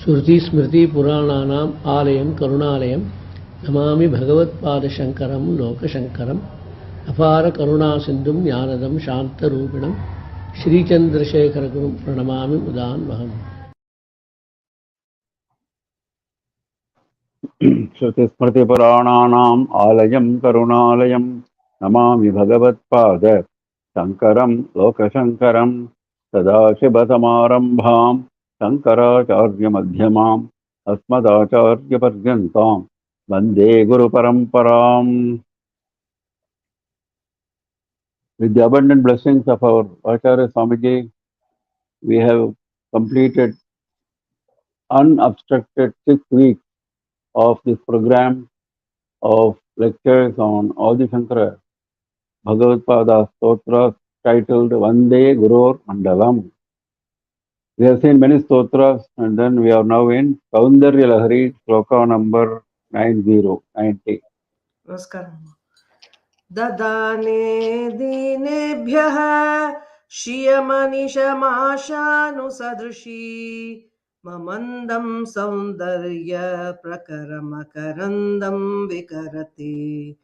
श्रुति स्मृति पुराणानाम् आलयं करुणालयं नमामि भगवत्पादशङ्करं लोकशङ्करम् अपार करुणासिन्धुं ज्ञानदं शान्तरूपिणं श्रीचन्द्रशेखरगुरुं प्रणमामि मुदान्वहम्। श्रुति स्मृति पुराणानाम् आलयं करुणालयं नमामि भगवत्पाद शङ्करं लोकशङ्करं सदाशिवसमारम्भां शङ्कराचार्यमध्यमाम् अस्मदाचार्यपर्यन्तां वन्दे गुरुपरम्पराम्। With the abundant blessings of our Acharya Swamiji, we have completed unobstructed 6 weeks of this program of lectures on Adi Shankara Bhagavad Stotras titled Vande GurorMandalam. We have seen many stotras and then we are now in Saundarya Lahari, sloka number 90. Namaskaram. Dadane dinebhyah shiyamanishamashanusadrishi mamandam saundarya prakaramakarandam vikarate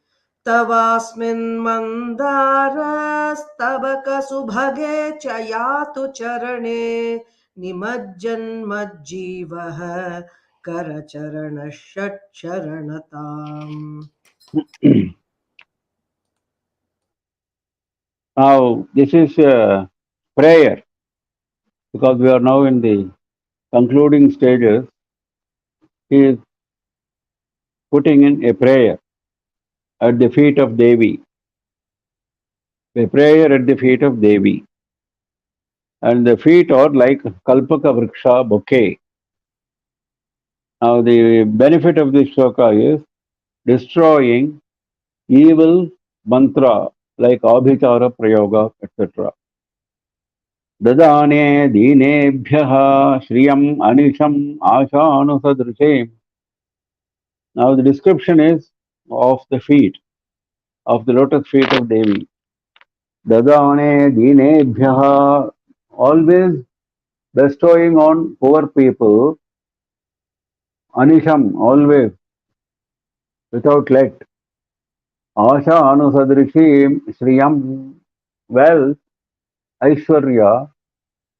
tavasmin mandarastabaka subhage chayatu charane nimajjanmajjivah karacharana shatcharanatam. Now, this is a prayer because we are now in the concluding stages. He is putting in a prayer at the feet of Devi. A prayer at the feet of Devi. And the feet are like Kalpaka Vriksha bouquet. Now, the benefit of this sloka is destroying evil mantra like Abhichara Prayoga, etc. Dadane dinebhyaha shriyam anisham ashanusadrishem. Now, the description is of the feet, of the lotus feet of Devi. Dadane dinebhyaha, always bestowing on poor people. Anisham, always, without let. Asha anusadrishim shriyam, wealth, Aishwarya,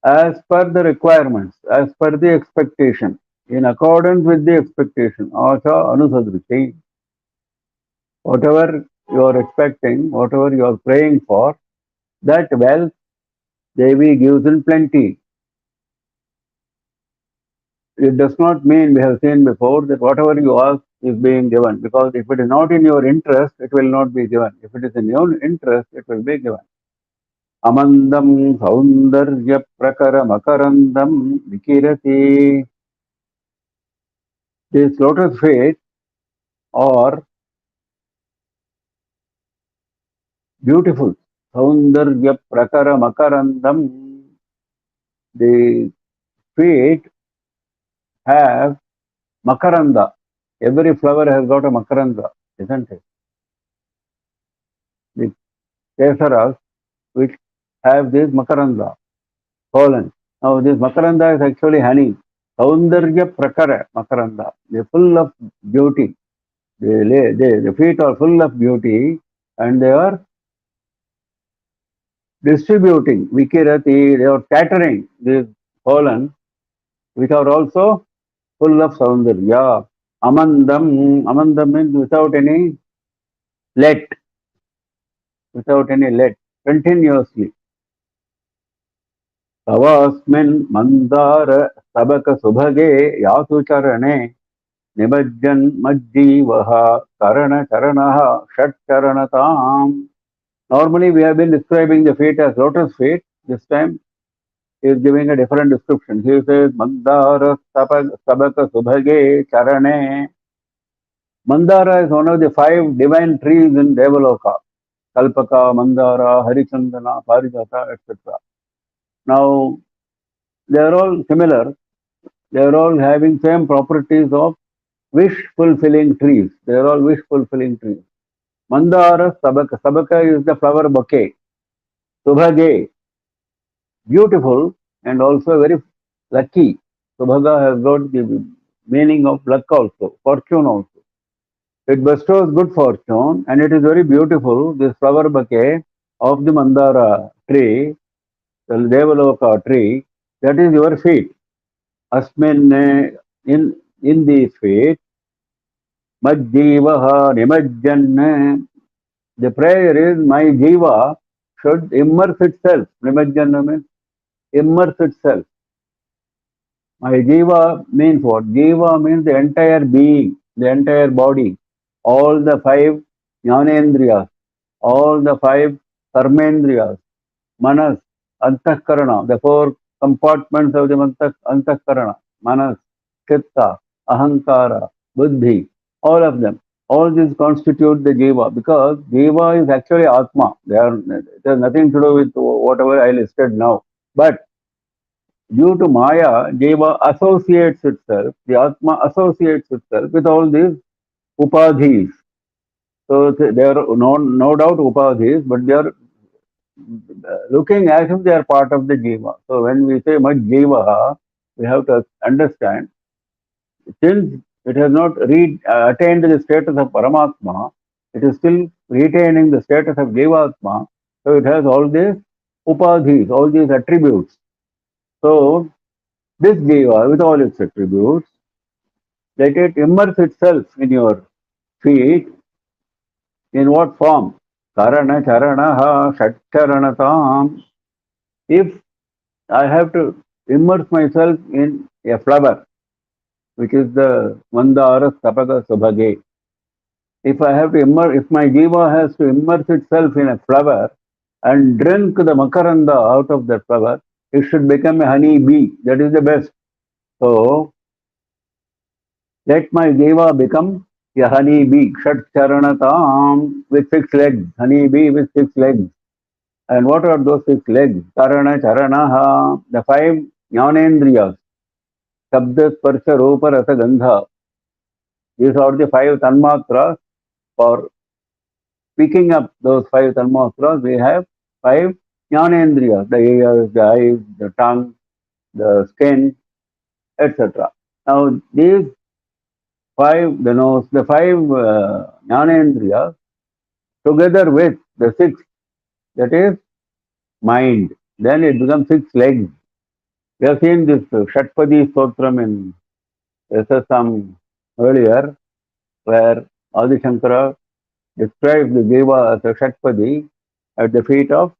as per the requirements, as per the expectation, in accordance with the expectation. Asha anusadrishim. Whatever you are expecting, whatever you are praying for, that wealth Devi gives in plenty. It does not mean, we have seen before, that whatever you ask is being given, because if it is not in your interest, it will not be given. If it is in your interest, it will be given. Amandam Saundarya Prakara Makarandam Vikirati. These lotus feet are beautiful. Saundarya Prakara Makarandam. The feet have makaranda. Every flower has got a makaranda, isn't it? The kesaras which have this makaranda, pollen. Now this makaranda is actually honey. Saundarya prakara makaranda. They are full of beauty. The feet are full of beauty and they are distributing. Vikirati, they are scattering this pollen, which are also full of Saundarya. Amandam, Amandam means without any let, continuously. Tavasmin mandara sabaka subhage yatu charane nibajjan majjivaha karana charanaha shat charanatam. Normally we have been describing the feet as lotus feet. This time he is giving a different description. He says, Mandara Sabaka Subhage Charane. Mandara is one of the 5 divine trees in Devaloka. Kalpaka, Mandara, Harichandana, Parijata, etc. Now, they are all similar. They are all having same properties of wish-fulfilling trees. They are all wish-fulfilling trees. Mandara Sabaka. Sabaka is the flower bouquet. Subhage, beautiful and also very lucky. Subhaga has got the meaning of luck also, fortune also. It bestows good fortune and it is very beautiful. This flower bouquet of the Mandara tree, the Devaloka tree, that is your feet. Asmin in these feet, Majjivaha Nimajjan. The prayer is my jiva should immerse itself. Nimajjan means immerse itself. My jiva means what? Jiva means the entire being, the entire body, all the five jnanendriyas, all the five karmendriyas, manas, antahkarana, the four compartments of the antahkarana, manas, chitta, ahankara, buddhi, all of them. All these constitute the jiva because jiva is actually atma. It has nothing to do with whatever I listed now. But due to Maya, Jiva associates itself, the Atma associates itself with all these upadhis. So they are no doubt upadhis, but they are looking as if they are part of the Jiva. So when we say Maj Jiva, we have to understand, since it has not attained the status of Paramatma, it is still retaining the status of Jivatma. So it has all these upadhis, all these attributes. So this Jiva, with all its attributes, let it immerse itself in your feet. In what form? Karana charanaha shatcharanatam. If I have to immerse myself in a flower, which is the Mandara Stapaka Subhage, if I have to if my jiva has to immerse itself in a flower and drink the makaranda out of that flower, it should become a honey bee. That is the best. So let my jiva become a honey bee, Shat Charanatam, with 6 legs, honey bee with 6 legs. And what are those 6 legs? Karana Charanaha, the 5 jnanendriyas, Shabda Sparsha Rupa Rasa Gandha. These are the 5 tanmatras. For picking up those 5 tanmatras, we have 5 jnanendriyas, the ears, the eyes, the tongue, the skin, etc. Now these 5, the nose, the 5 jnanendriyas, together with the 6, that is mind, then it becomes 6 legs. We have seen this Shatpadi Stotram in SSM earlier, where Adi Shankara describes the Deva as a Shatpadi at the feet of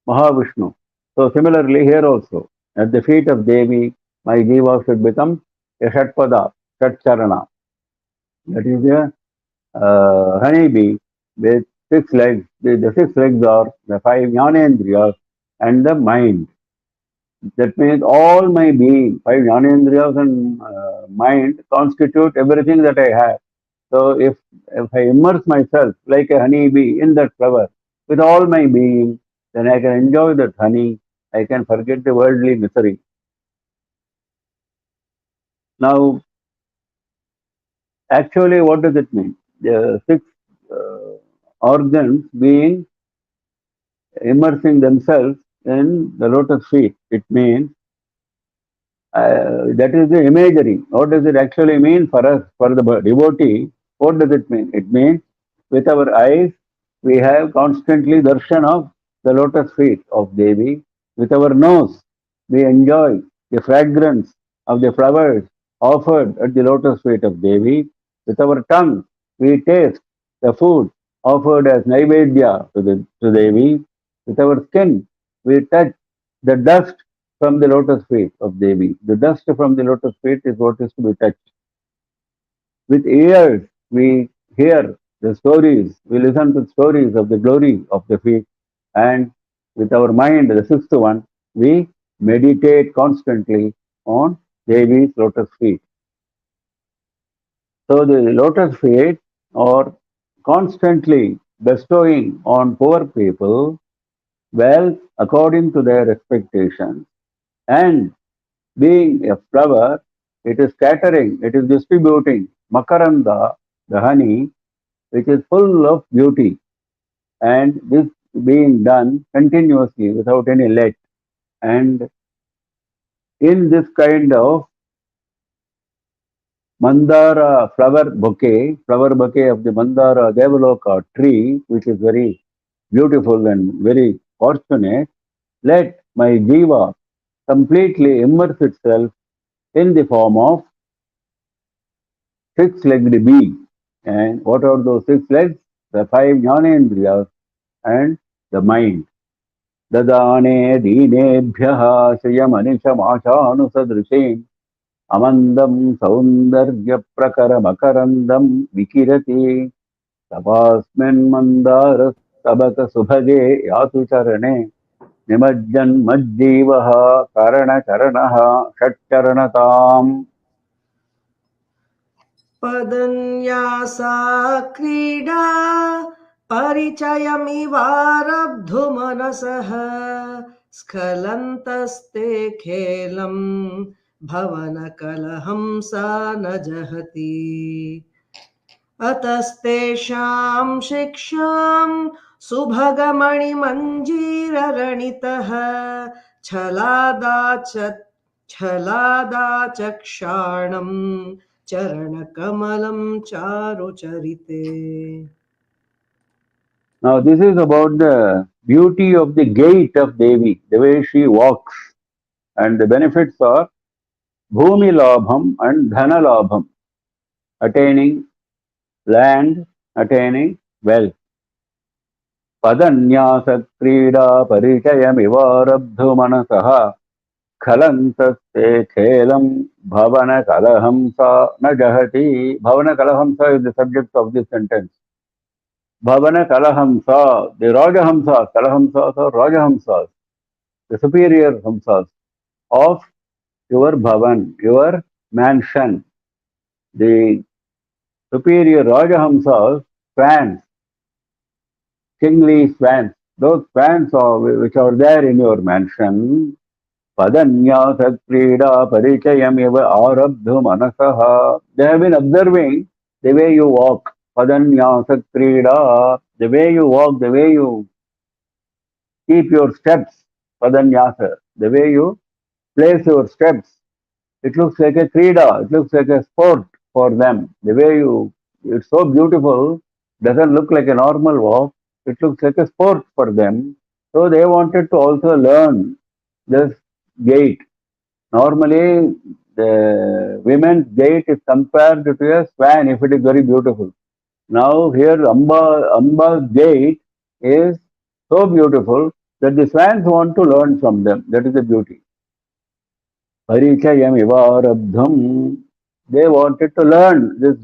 Mahavishnu. So similarly here also, at the feet of Devi, my Deva should become a Shatpada, Shatcharana. That is a honeybee with 6 legs. The 6 legs are the 5 jnanendriyas and the mind. That means all my being, 5 jnanendriyas and mind constitute everything that I have. So if I immerse myself like a honeybee in that flower with all my being, then I can enjoy that honey. I can forget the worldly misery. Now, actually, what does it mean? The 6 organs being immersing themselves in the lotus feet. It means that is the imagery. What does it actually mean for us, for the devotee? What does it mean? It means with our eyes, we have constantly darshan of the lotus feet of Devi. With our nose, we enjoy the fragrance of the flowers offered at the lotus feet of Devi. With our tongue, we taste the food offered as Naivedya to Devi. With our skin, we touch the dust from the lotus feet of Devi. The dust from the lotus feet is what is to be touched. With ears, we hear the stories, we listen to stories of the glory of the feet, and with our mind, the 6th one, we meditate constantly on Devi's lotus feet. So the lotus feet are constantly bestowing on poor people wealth according to their expectations, and being a flower, it is scattering, it is distributing makaranda, the honey, which is full of beauty. And this being done continuously without any let. And in this kind of Mandara flower bouquet of the Mandara Devaloka tree, which is very beautiful and very fortunate. Let my jiva completely immerse itself in the form of six-legged bee. And what are those six legs? The five jnanendriyas and the mind. Dadane dinebhyaha shayamanisamashanusadarshin amandam saundarya prakaramakarandam vikirati tapasmin mandaras tabaka subhage yatu charane nimajjan majjivaha karana charanaha shatcharanatam. पदन्यासा क्रीडा परिचयमिवारब्धुमनसः स्खलन्तस्ते खेलं भवनकलहंसा न जहति अतस्तेषां शिक्षां सुभगमणिमञ्जीररणितः छलादाचक्षाणं चरणकमलं चारुचरिते. Now this is about the beauty of the gait of Devi, the way she walks, and the benefits are Bhumi Labham and Dhana Labham, attaining land, attaining wealth. Padanyasa Krida Parichayamivarabdhu Manasaha Khalantaste Khelam Bhavana Kalahamsa Najahati. Bhavana Kalahamsa is the subject of this sentence. Bhavana Kalahamsa, the Rajahamsas, Kalahamsas or Rajahamsas, the superior Hamsas of your Bhavan, your mansion. The superior Rajahamsas, fans, kingly fans, those fans which are there in your mansion, Padanyasa Krida Parichayam Eva Arabdhu Manasaha. They have been observing the way you walk. Padanyasa Krida, the way you walk, the way you keep your steps. Padanyasa, the way you place your steps. It looks like a krida, it looks like a sport for them. The way it's so beautiful, doesn't look like a normal walk, it looks like a sport for them. So they wanted to also learn this gait. Normally, the women's gait is compared to a swan if it is very beautiful. Now here Amba's gait is so beautiful that the swans want to learn from them. That is the beauty. Parichayam ivarabdham. They wanted to learn the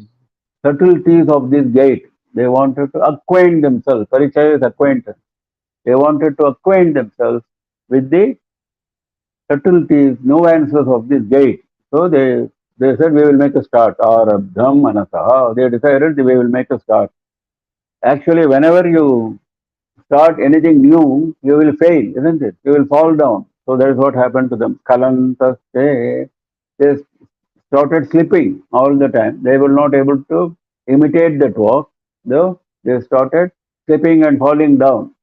subtleties of this gait. They wanted to acquaint themselves. Parichaya is acquaintance. They wanted to acquaint themselves with the subtleties, nuances of this gait. So they said, we will make a start. Arabdham anasaha. They decided we will make a start. Actually, whenever you start anything new, you will fail, isn't it? You will fall down. So that is what happened to them. Kalantaste. They started slipping all the time. They were not able to imitate that walk. Though they started slipping and falling down.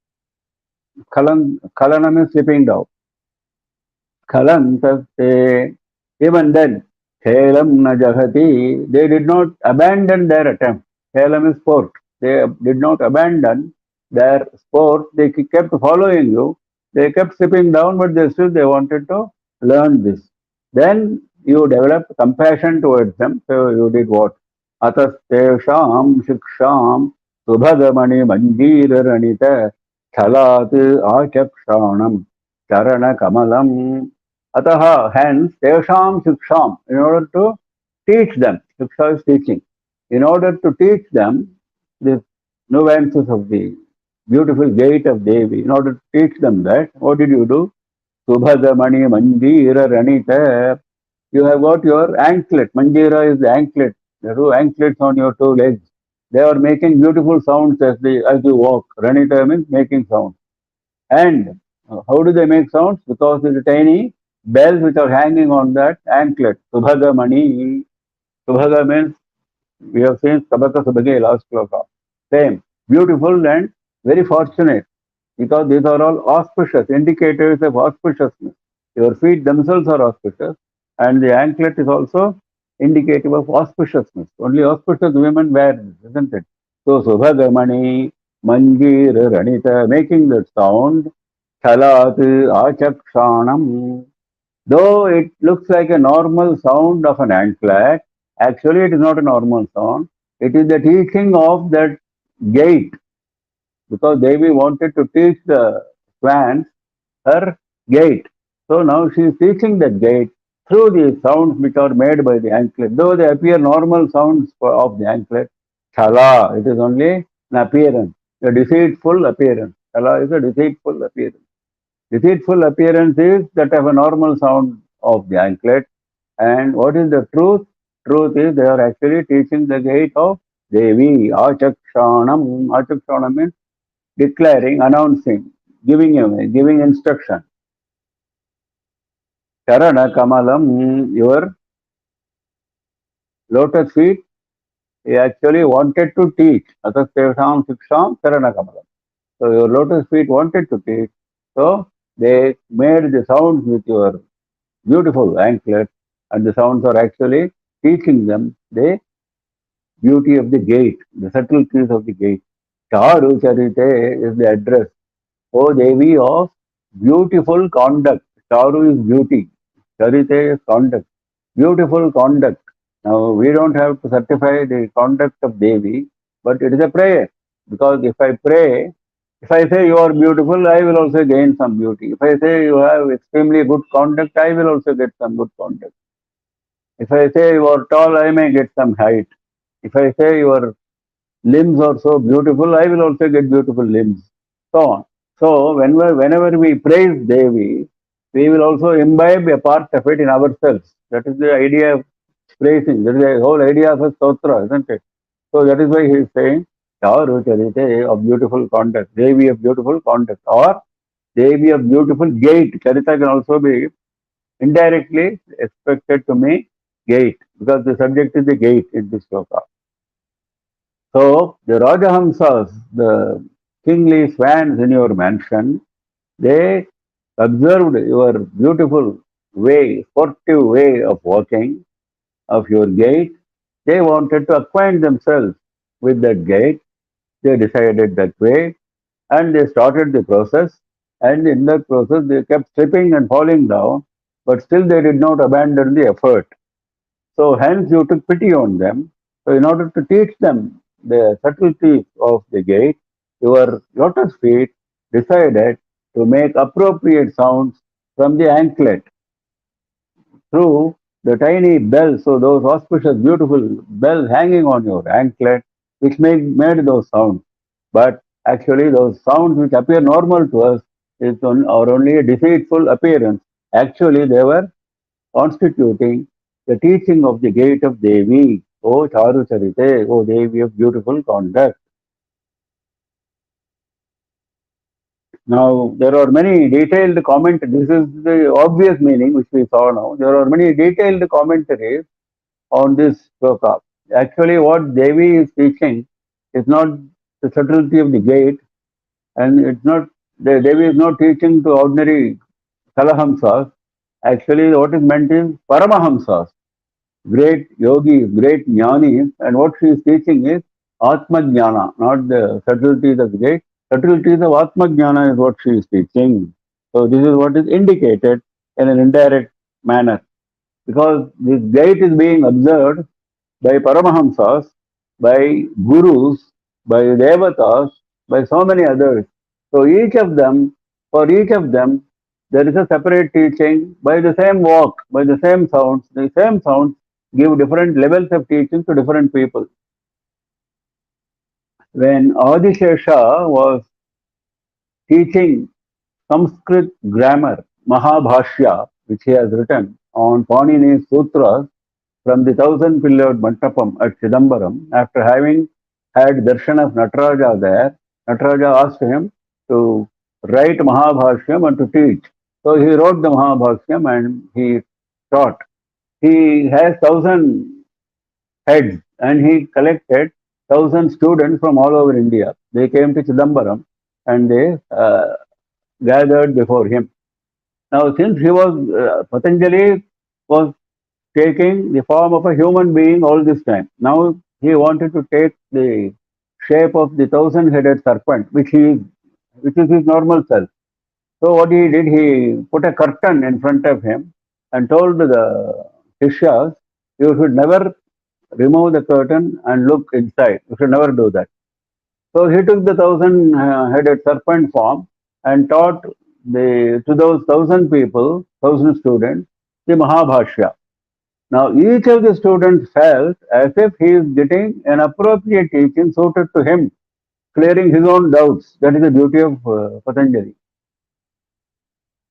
Kalanam is slipping down. Kalantaste. Even then, Khelam na jahati. They did not abandon their attempt. Khelam is sport. They did not abandon their sport. They kept following you. They kept slipping down, but they wanted to learn this. Then you developed compassion towards them. So you did what? Atastesham shiksham subhagamani manjira ranita chalat achakshanam charana kamalam. Ataha, hence, tesham shiksham, in order to teach them. Shiksha is teaching. In order to teach them the nuances of the beautiful gait of Devi, in order to teach them that, what did you do? Subhagamani manjira ranita. You have got your anklet. Manjira is the anklet. The two anklets on your two legs. They are making beautiful sounds as you walk. Ranita means making sounds. And how do they make sounds? Because the tiny bells which are hanging on that anklet. Subhagamani. Subhaga means, we have seen Sabaka Subhage last sloka. Same. Beautiful and very fortunate. Because these are all auspicious, indicators of auspiciousness. Your feet themselves are auspicious. And the anklet is also indicative of auspiciousness. Only auspicious women wear this, isn't it? So Subhagamani, Manjir, Ranita, making that sound, Chalat, Achakshanam. Though it looks like a normal sound of an anklet, actually it is not a normal sound. It is the teaching of that gate, because Devi wanted to teach the swans her gate. So now she is teaching that gate through the sounds which are made by the anklet. Though they appear normal sounds of the anklet, chala, it is only an appearance, a deceitful appearance. Chala is a deceitful appearance. Deceitful appearance is that of a normal sound of the anklet. And what is the truth? Truth is they are actually teaching the gate of Devi, Achakshanam. Achakshanam means declaring, announcing, giving instruction. Charana Kamalam, your lotus feet, he actually wanted to teach. Atasyevasham Siksham Charana Kamalam. So your lotus feet wanted to teach. So they made the sounds with your beautiful anklet, and the sounds are actually teaching them the beauty of the gate, the subtleties of the gate. Charu Charite is the address. O Devi of beautiful conduct. Charu is beauty. Charite is conduct. Beautiful conduct. Now, we don't have to certify the conduct of Devi, but it is a prayer. Because if I pray, if I say you are beautiful, I will also gain some beauty. If I say you have extremely good conduct, I will also get some good conduct. If I say you are tall, I may get some height. If I say your limbs are so beautiful, I will also get beautiful limbs. So on. So whenever we praise Devi, we will also imbibe a part of it in ourselves. That is the idea of praising. That is the whole idea of a stotra, isn't it? So that is why he is saying, Charu Charite of beautiful conduct, Devi of beautiful conduct, or Devi of beautiful gate. Charita can also be indirectly expected to mean gate, because the subject is the gate in this sloka. So the Rajahamsas, the kingly swans in your mansion, they observed your beautiful way, sportive way of walking, of your gait. They wanted to acquaint themselves with that gait. They decided that way, and they started the process. And in that process, they kept slipping and falling down, but still they did not abandon the effort. So hence you took pity on them. So in order to teach them the subtleties of the gate, your lotus feet decided to make appropriate sounds from the anklet through the tiny bells. So those auspicious, beautiful bells hanging on your anklet, which made those sounds. But actually, those sounds which appear normal to us are only a deceitful appearance. Actually, they were constituting the teaching of the gate of Devi. O Charu Charite, O Devi of beautiful conduct. Now, there are many detailed commentaries. This is the obvious meaning which we saw now. There are many detailed commentaries on this sloka. Actually, what Devi is teaching is not the subtlety of the gate, and it's not, the Devi is not teaching to ordinary Kalahamsas. Actually, what is meant is Paramahamsas, great yogis, great jnanis, and what she is teaching is Atma Jnana, not the subtleties of the gate. Subtleties of Atma Jnana is what she is teaching. So this is what is indicated in an indirect manner. Because this gate is being observed by Paramahamsas, by Gurus, by Devatas, by so many others. So each of them, for each of them, there is a separate teaching by the same walk, by the same sounds. The same sounds give different levels of teaching to different people. When Adishesha was teaching Sanskrit grammar, Mahabhashya, which he has written on Panini's Sutras from the thousand pillared Mantapam at Chidambaram, after having had darshan of Nataraja there, Nataraja asked him to write Mahabhashyam and to teach. So he wrote the Mahabhashyam and he taught. He has 1,000 heads and he collected 1,000 students from all over India. They came to Chidambaram and they gathered before him. Now, since he was Patanjali was taking the form of a human being all this time. Now he wanted to take the shape of the thousand-headed serpent, which is his normal self. So what he did, he put a curtain in front of him and told the Shishyas, you should never remove the curtain and look inside. You should never do that. So he took the thousand-headed serpent form and taught to those thousand people, thousand students, the Mahabhashya. Now each of the students felt as if he is getting an appropriate teaching suited to him, clearing his own doubts. That is the beauty of Patanjali.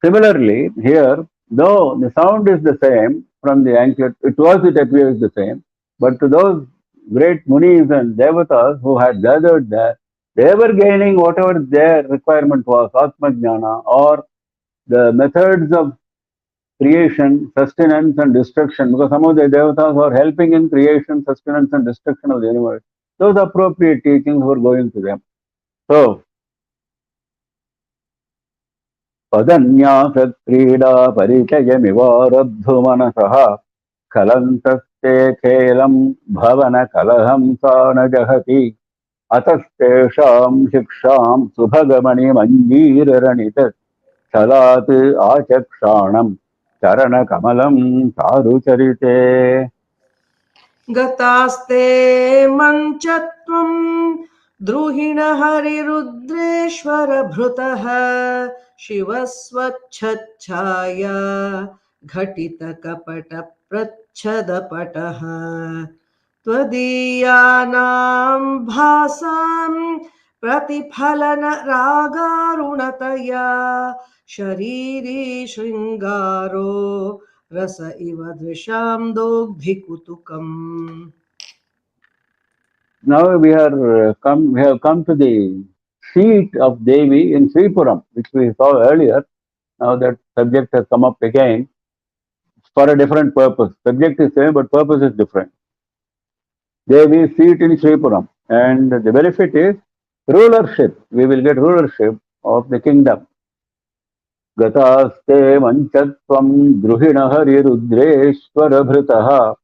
Similarly, here, though the sound is the same from the ancient, it appears the same, but to those great munis and devatas who had gathered there, they were gaining whatever their requirement was, Atmajnana, or the methods of creation, sustenance, and destruction, because some of the devatas are helping in creation, sustenance, and destruction of the universe. Those appropriate teachings were going to them. So, पदन्यासक्रीडा परिचयमिवारब्धुमनसः कलन्तस्ते खेलं भवनकलहं सा न जहति अतस्तेषां शिक्षां सुभगमणिमञ्जीररणित छलात् आचक्षाणं चरणकमलं चारुचरिते गतास्ते मञ्चत्वं द्रुहिण हरिरुद्रेश्वर भृतः शिवस्वच्छच्छाया घटितकपटप्रच्छदपटः त्वदीयानां भासां प्रतिफलनरागारुणतया शरीरी शृङ्गारो रस इव दृशां दोग्धिकुतुकम्. Now we have come to the seat of Devi in Sripuram, which we saw earlier. Now that subject has come up again for a different purpose. Subject is same, but purpose is different. Devi's seat in Sripuram, and the benefit is rulership. We will get rulership of the kingdom. Gataste manchatvam druhina hari rudreshwara bhritaha.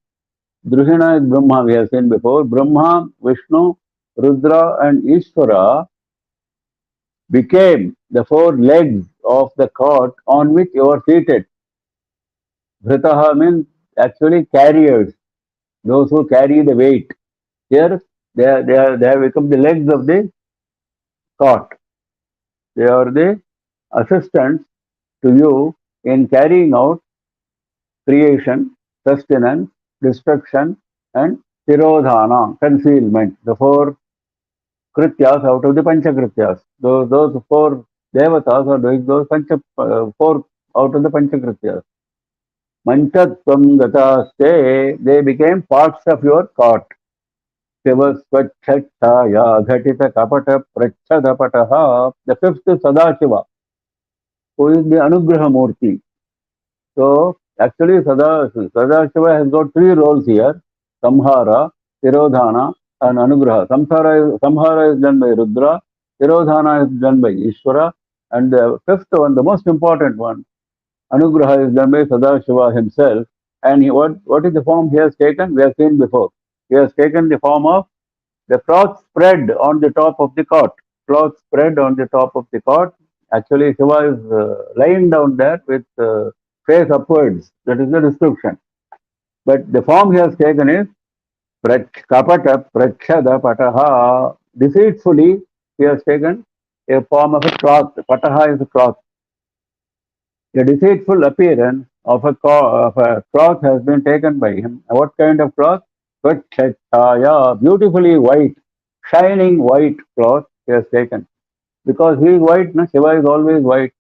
Druhina is Brahma, we have seen before. Brahma, Vishnu, Rudra, and Ishvara became the four legs of the cart on which you are seated. Bhritaha means actually carriers, those who carry the weight. Here, they have become the legs of the cart. They are the assistants to you in carrying out creation, sustenance, destruction, and tirodhana, concealment. The four krityas out of the panchakrityas. Those four devatas are doing those four out of the panchakrityas. Manchatvam gataste, they became parts of your cart. Shivasvachachaya ghatita kapata prachadapataha. The fifth is Sadashiva, who is the Anugraha Murti. So, actually, Sadashiva has got three roles here: Samhara, Tirodhana, and Anugraha. Samhara is done by Rudra, Tirodhana is done by Ishvara, and the fifth one, the most important one, Anugraha, is done by Sadashiva himself. And what is the form he has taken? We have seen before. He has taken the form of the cloth spread on the top of the cot. Cloth spread on the top of the cot. Actually, Shiva is lying down there with face upwards. That is the description. But the form he has taken is kapata prachada pataha. Deceitfully, he has taken a form of a cloth. Pataha is a cloth. The deceitful appearance of a cloth has been taken by him. What kind of cloth? Svachchaya, beautifully white, shining white cloth he has taken. Because he is white, no? Shiva is always white.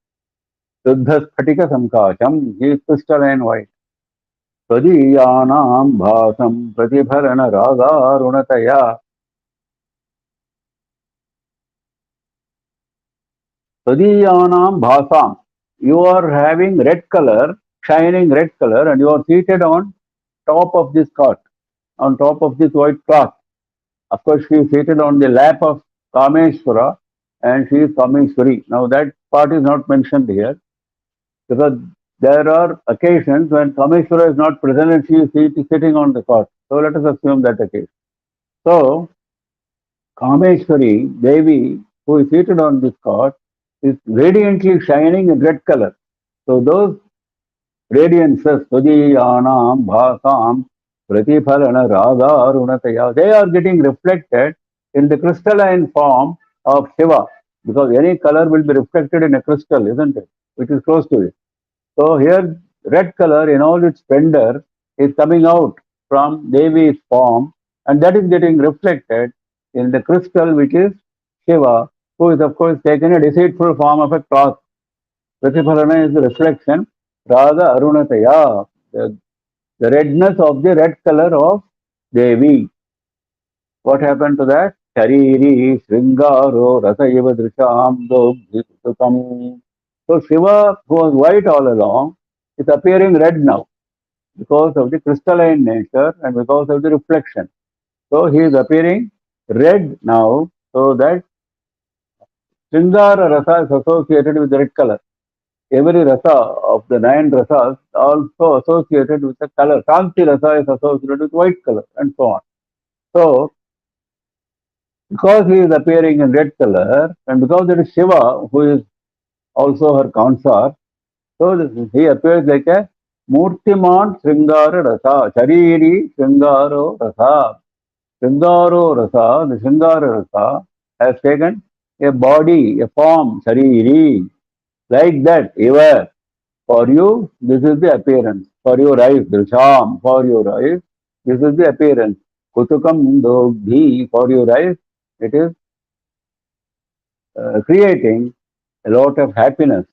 Suddha spatika samkasham, he is crystalline white. Tadiyanam bhasam pratibharana raga runataya. Tadiyanam bhasam, you are having red color, shining red color, and you are seated on top of this cart, on top of this white cloth. Of course, she is seated on the lap of Kameshwara, and she is Kameshwari. Now, that part is not mentioned here, because there are occasions when Kameshwara is not present and she is sitting on the cot. So let us assume that occasion. So Kameshwari Devi, who is seated on this cot, is radiantly shining in red color. So those radiances, Swajiyanam, Bhasam, Pratiphalana, Raga, Arunataya, they are getting reflected in the crystalline form of Shiva, because any color will be reflected in a crystal, isn't it? Which is close to it. So here, red color in all its splendor is coming out from Devi's form, and that is getting reflected in the crystal, which is Shiva, who is of course taken a deceitful form of a cloth. Pratiphalana is the reflection, Radha Arunataya, the redness of the red color of Devi. What happened to that? Shariri, Sringaro, Rasaiva Drisham, Dobdhitukam. So Shiva, who was white all along, is appearing red now because of the crystalline nature and because of the reflection. So he is appearing red now, so that Sringara Rasa is associated with the red color. Every rasa of the 9 rasas also associated with the color. Kanchi rasa is associated with white color and so on. So, because he is appearing in red color and because it is Shiva who is also her consort, so he appears like a Murtiman Sringara Rasa, Shariri Sringaro Rasa. Sringaro Rasa, the Sringara Rasa has taken a body, a form, Shariri. Like that, ever. For you, this is the appearance. For your eyes, Drisham, for your eyes, this is the appearance. Kutukam Dogdhi, for your eyes, it is creating a lot of happiness.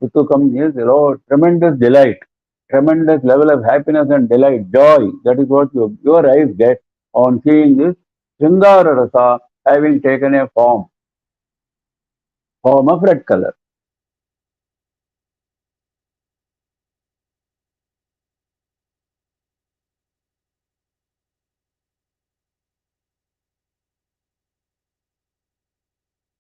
Kutukam is a lot, tremendous delight, tremendous level of happiness and delight, joy. That is what your eyes get on seeing this Sringara Rasa having taken a form of red color.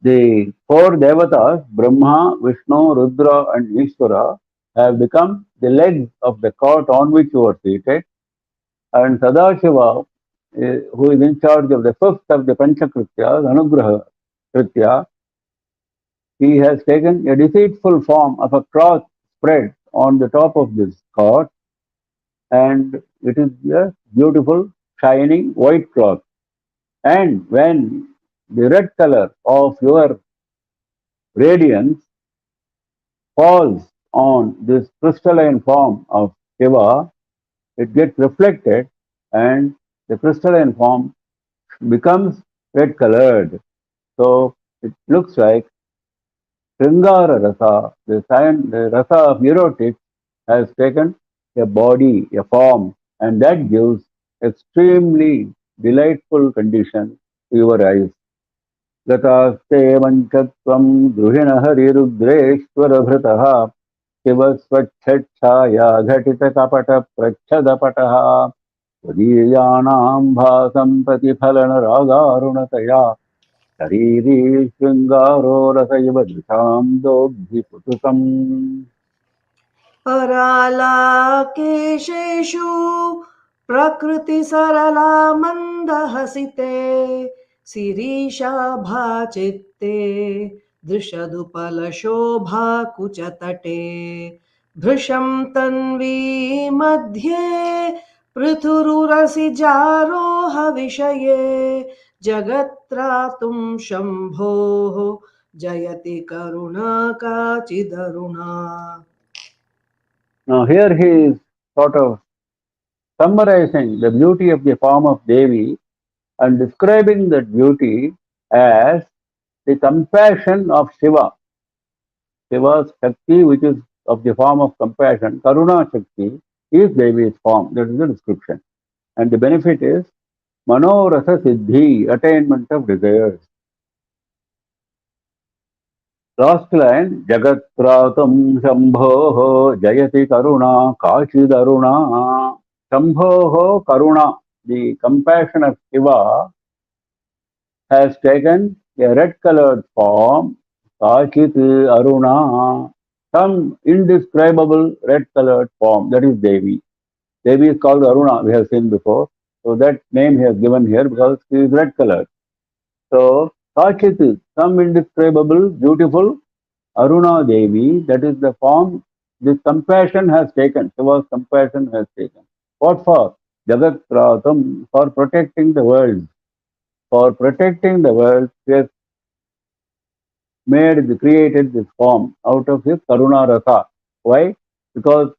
The 4 devatas, Brahma, Vishnu, Rudra, and Ishvara, have become the legs of the cot on which you are seated. And Sadashiva, who is in charge of the 5th of the Panchakrityas, Anugraha Kritya, he has taken a deceitful form of a cloth spread on the top of this cot, and it is a beautiful, shining white cloth. And when the red color of your radiance falls on this crystalline form of Shiva, it gets reflected and the crystalline form becomes red colored. So it looks like Sringara Rasa, the rasa of erotic, has taken a body, a form, and that gives extremely delightful condition to your eyes. गतास्ते वञ्चत्वं गृहिणहरिरुद्रेश्वरभृतः शिवस्वच्छच्छाया घटितकपटप्रच्छदपटः त्वदीयानां भासं प्रतिफलनरागारुणतया शरीरी शृङ्गारो रसैव दृशां दोग्धिपुटुकम्. करालाकेशेषु प्रकृतिसरला मन्दहसिते शिरीशाभाचित्ते दृशदुपलशोभाकुचतटे भृशं तन्वी मध्ये पृथुरुरसिजारोहविषये जगत्त्रातुं शम्भोः जयति करुणा काचिदरुणा. Now here he is sort of summarizing the beauty of the form of Devi and describing that beauty as the compassion of Shiva. Shiva's Shakti, which is of the form of compassion, Karuna Shakti, is Devi's form. That is the description. And the benefit is Manorasa Siddhi, attainment of desires. Last line, Jagat Pratam Shambhoho Jayati Karuna Kachidaruna. Shambhoho Karuna, the compassion of Shiva, has taken a red colored form, Kachit Aruna, some indescribable red-colored form, that is Devi. Devi is called Aruna, we have seen before. So that name he has given here because she is red-colored. So Kachit is some indescribable, beautiful Aruna Devi, that is the form this compassion has taken, Shiva's compassion has taken. What for? Jagat Pratam, for protecting the world. For protecting the world, he has created this form out of his Karuna Rasa. Why? Because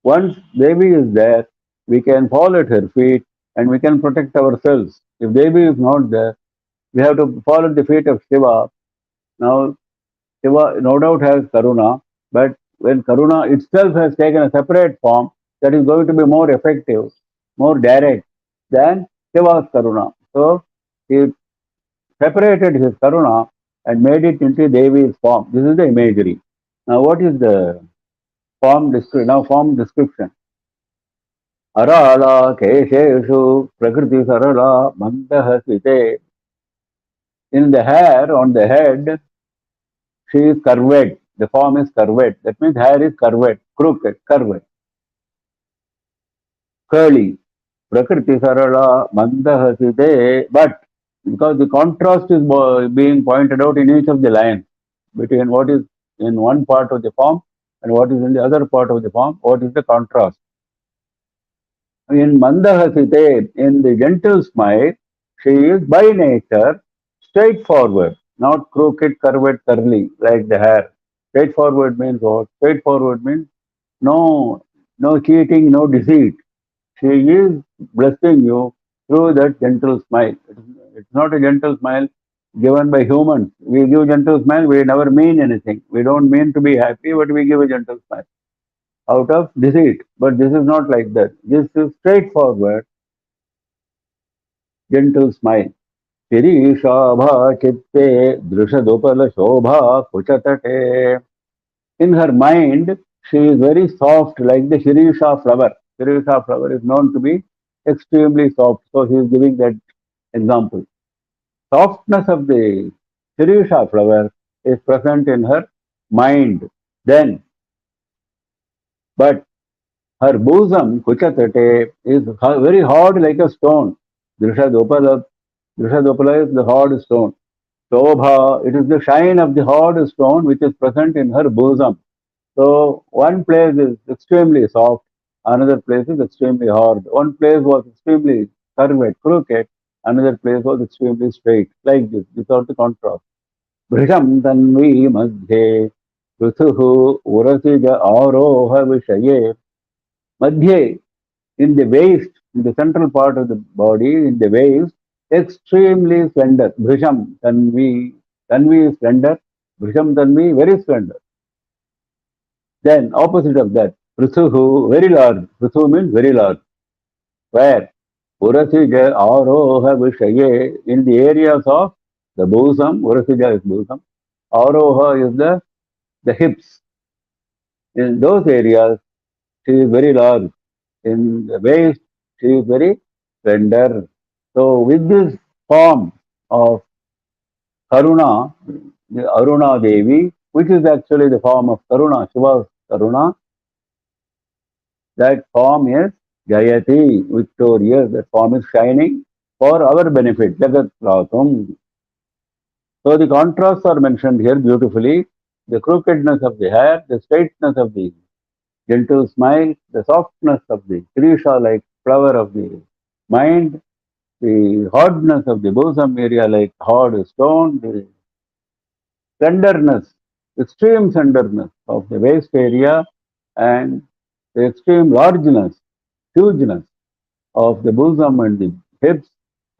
once Devi is there, we can fall at her feet and we can protect ourselves. If Devi is not there, we have to fall at the feet of Shiva. Now, Shiva no doubt has Karuna, but when Karuna itself has taken a separate form, that is going to be more effective, more direct than Shiva's Karuna. So, he separated his Karuna and made it into Devi's form. This is the imagery. Now, what is the form description? Now, form description. Arala Kesheshu Prakriti Sarala Mandahasite. In the hair, on the head, she is curved. The form is curved. That means hair is curved, crooked, curved. Curly. Prakriti Sarala Mandahasite. But because the contrast is being pointed out in each of the lines between what is in one part of the form and what is in the other part of the form, what is the contrast. In Mandahasite, in the gentle smile, she is by nature straightforward, not crooked, curved, curly like the hair. Straightforward means what? Straightforward means no cheating, no deceit. She is blessing you through that gentle smile. It's not a gentle smile given by humans. We give gentle smile, we never mean anything. We don't mean to be happy, but we give a gentle smile out of deceit. But this is not like that. This is straightforward, gentle smile. Shirishabha chitte drushadupala shobha kuchatate. In her mind, she is very soft like the Shirisha flower. Shirisha flower is known to be extremely soft. So he is giving that example. Softness of the Shirisha flower is present in her mind. Then, but her bosom, Kuchatate, is very hard like a stone. Drishadopala is the hard stone. Shobha, it is the shine of the hard stone which is present in her bosom. So one place is extremely soft, another place is extremely hard. One place was extremely curved, crooked, another place was extremely straight, like this, without the contrast. Brisham tanvi madhye, prithuhu urasija aroha vishaye. Madhye, in the waist, in the central part of the body, in the waist, extremely slender. Brisham tanvi is slender, Brisham tanvi very slender. Then opposite of that, Prithuhu, very large. Prithu means very large. Where? Urasija Aroha Vishaye, in the areas of the bosom, Urasija is bosom, Aroha is the hips. In those areas, she is very large. In the waist, she is very slender. So with this form of Karuna, the Aruna Devi, which is actually the form of Karuna, Shiva's Karuna, that form is Jayati, victorious. That form is shining for our benefit. Jagat Pratam. So the contrasts are mentioned here beautifully. The crookedness of the hair, the straightness of the gentle smile, the softness of the Kirisha like flower of the mind, the hardness of the bosom area like hard stone, the slenderness, extreme slenderness of the waist area, and the extreme largeness, hugeness of the bosom and the hips.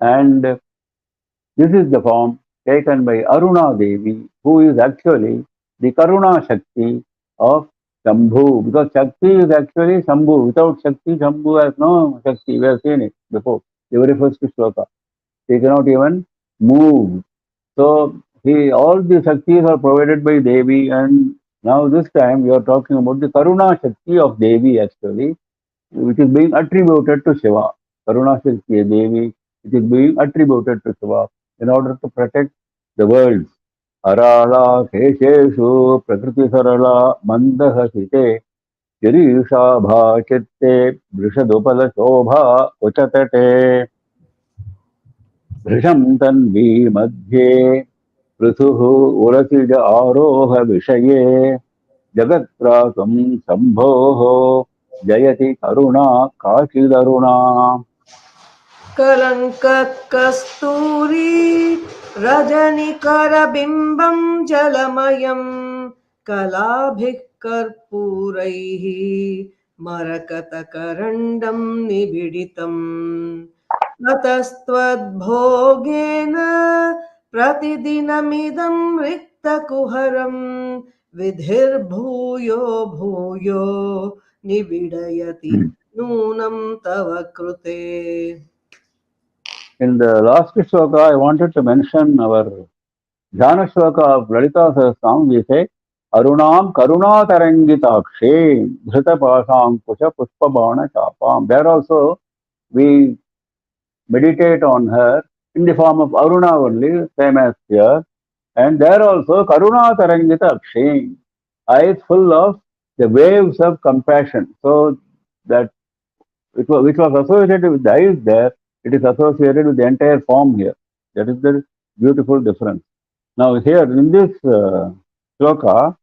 And this is the form taken by Aruna Devi, who is actually the Karuna Shakti of Shambhu. Because Shakti is actually Shambhu. Without Shakti, Shambhu has no Shakti. We have seen it before. The very first shloka. He cannot even move. So all the Shaktis are provided by Devi, and now this time we are talking about the Karuna Shakti of Devi actually, which is being attributed to Shiva. Karuna Shakti Devi, it is being attributed to Shiva in order to protect the world. Arala Kesheshu Prakriti Sarala Mandahasite Girisha Bhachitte Brishadupala Shobha Uchatate Brisham Tanvi Madhye Prithuhu Urasija Aroha Vishaye Jagatprasam Sambhoho Jayati Karuna Kachidaruna. कलङ्ककस्तूरी रजनिकरबिम्बं जलमयं कलाभिः कर्पूरैः मरकतकरण्डं निबिडितम् ततस्त्वद्भोगेन प्रतिदिनमिदं रिक्तकुहरं विधिर्भूयो भूयो निबिडयति नूनं तव कृते. In the last shloka, I wanted to mention our Jnana shloka of Lalita Sahasranam. We say, Arunam Karuna Tarangitakshi Dhrita Pasam Kusha Pushpa Bhavana Chapam. There also we meditate on her in the form of Aruna only, same as here. And there also Karuna Tarangitakshi, eyes full of the waves of compassion. So that which was associated with the eyes there, it is associated with the entire form here. That is the beautiful difference. Now here in this shloka,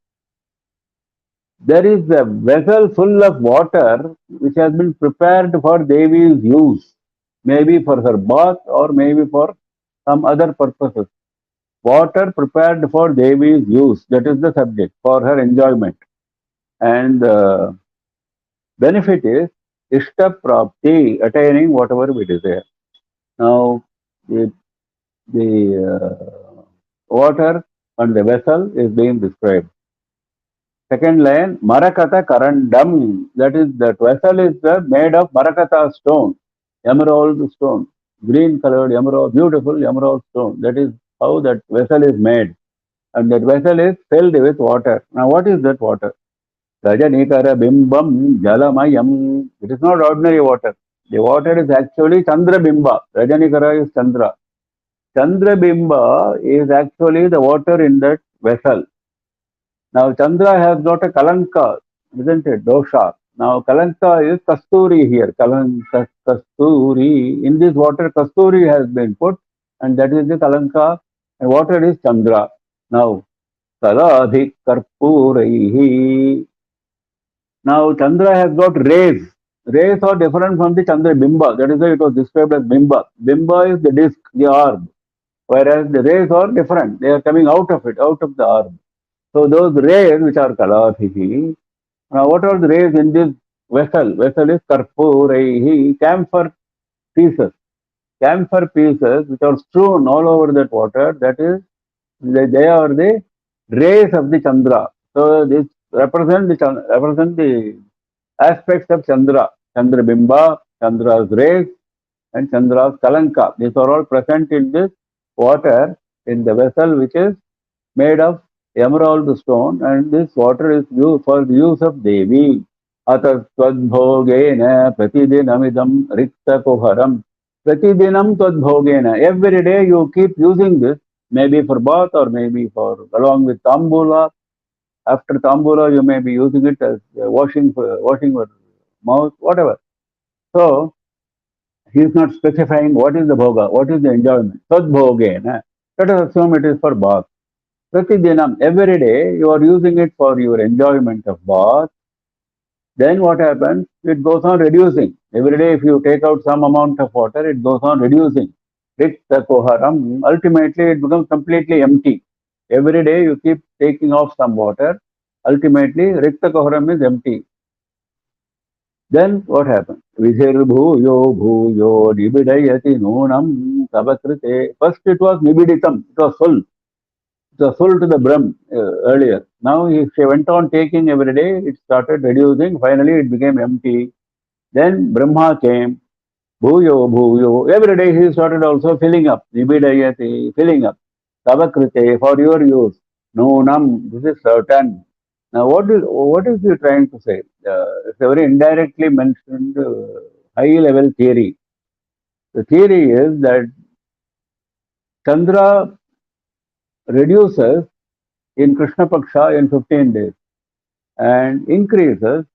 there is a vessel full of water which has been prepared for Devi's use, maybe for her bath or maybe for some other purposes. Water prepared for Devi's use, that is the subject, for her enjoyment. And the benefit is Ishta Prapti, attaining whatever we desire. Now, the water and the vessel is being described. Second line, Marakata Karandam, that is, that vessel is made of Marakata stone, emerald stone, green colored emerald, beautiful emerald stone. That is how that vessel is made. And that vessel is filled with water. Now, what is that water? Rajanikara Bimbam Jalamayam. It is not ordinary water. The water is actually Chandra Bimba. Rajanikara is Chandra. Chandra Bimba is actually the water in that vessel. Now Chandra has got a Kalanka, isn't it? Dosha. Now Kalanka is Kasturi here. Kalanka, Kasturi. In this water, Kasturi has been put, and that is the Kalanka, and water is Chandra. Now, Kaladhi Karpuraihi. Now Chandra has got rays. Rays are different from the Chandra Bimba. That is why it was described as Bimba. Bimba is the disk, the orb. Whereas the rays are different. They are coming out of it, out of the orb. So those rays which are Kalathihi. Now what are the rays in this vessel? Vessel is Karpuraihi, camphor pieces. Camphor pieces which are strewn all over that water, that is, they are the rays of the Chandra. So this represent the aspects of Chandra. Chandra Bimba, Chandra's rays, and Chandra's Kalanka. These are all present in this water in the vessel which is made of emerald stone, and this water is used for the use of Devi. Atas Twadbhogena Pratidinamidam Rikta Kuharam. Pratidinam Twadbhogena. Every day you keep using this, maybe for bath or maybe for along with Tambula. After Tambula, you may be using it as washing your mouth, whatever. So, he is not specifying what is the bhoga, what is the enjoyment. Tadbhogena. Let us assume it is for bath. Pratidinam, every day you are using it for your enjoyment of bath. Then what happens? It goes on reducing. Every day if you take out some amount of water, it goes on reducing. Rikta koharam, ultimately it becomes completely empty. Every day you keep taking off some water, ultimately Rikta koharam is empty. Then what happens? Vijir bhuyo bhuyo nibidayati nunam sabakrite. First it was nibiditam, it was full. It was full to the brim earlier. Now if she went on taking every day, it started reducing. Finally it became empty. Then Brahma came. Bhuyo bhuyo. Every day he started also filling up. Nibidayati, filling up. Sabakrite, for your use. Nunam, this is certain. Now, what is he trying to say? It's a very indirectly mentioned high-level theory. The theory is that Chandra reduces in Krishna Paksha in 15 days and increases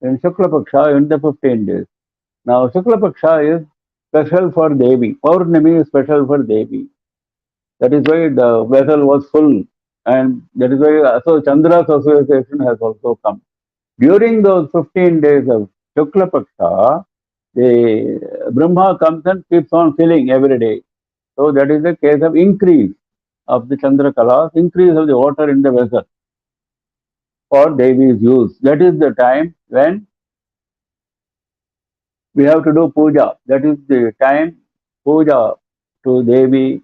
in Shukla Paksha in the 15 days. Now, Shukla Paksha is special for Devi. Paurnami is special for Devi. That is why the vessel was full, and that is why so Chandra's association has also come. During those 15 days of Shukla Paksha, the Brahma comes and keeps on filling every day. So that is the case of increase of the Chandra Kalas, increase of the water in the vessel for Devi's use. That is the time when we have to do puja. That is the time puja to Devi